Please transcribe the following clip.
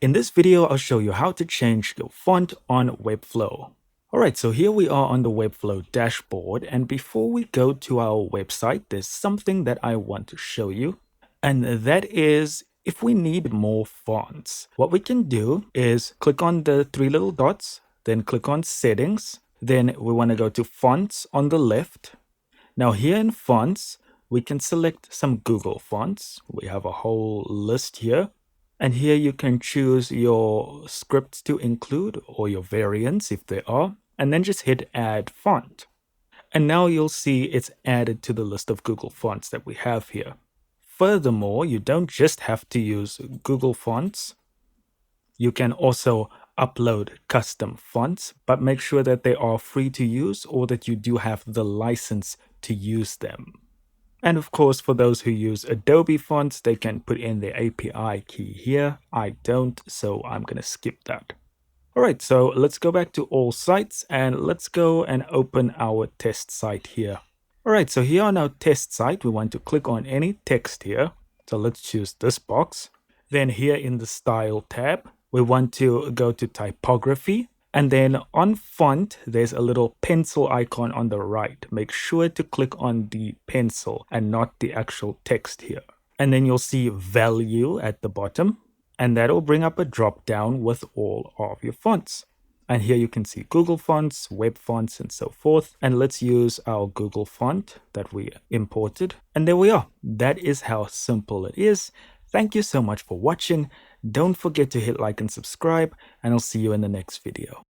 In this video, I'll show you how to change your font on Webflow. Alright, so here we are on the Webflow dashboard, and before we go to our website, there's something that I want to show you, and that is if we need more fonts. What we can do is click on the three little dots, then click on Settings, then we want to go to Fonts on the left. Now here in Fonts, we can select some Google fonts. We have a whole list here. And here you can choose your scripts to include or your variants if there are, and then just hit Add Font. And now you'll see it's added to the list of Google fonts that we have here. Furthermore, you don't just have to use Google fonts. You can also upload custom fonts, but make sure that they are free to use or that you do have the license to use them. And of course, for those who use Adobe fonts, they can put in their API key here. I don't, so I'm going to skip that. All right, so let's go back to all sites and let's go and open our test site here. All right, so here on our test site, we want to click on any text here. So let's choose this box. Then here in the Style tab, we want to go to Typography. And then on font, there's a little pencil icon on the right. Make sure to click on the pencil and not the actual text here. And then you'll see value at the bottom, and that'll bring up a drop down with all of your fonts. And here you can see Google fonts, web fonts, and so forth. And let's use our Google font that we imported. And there we are. That is how simple it is. Thank you so much for watching. Don't forget to hit like and subscribe, and I'll see you in the next video.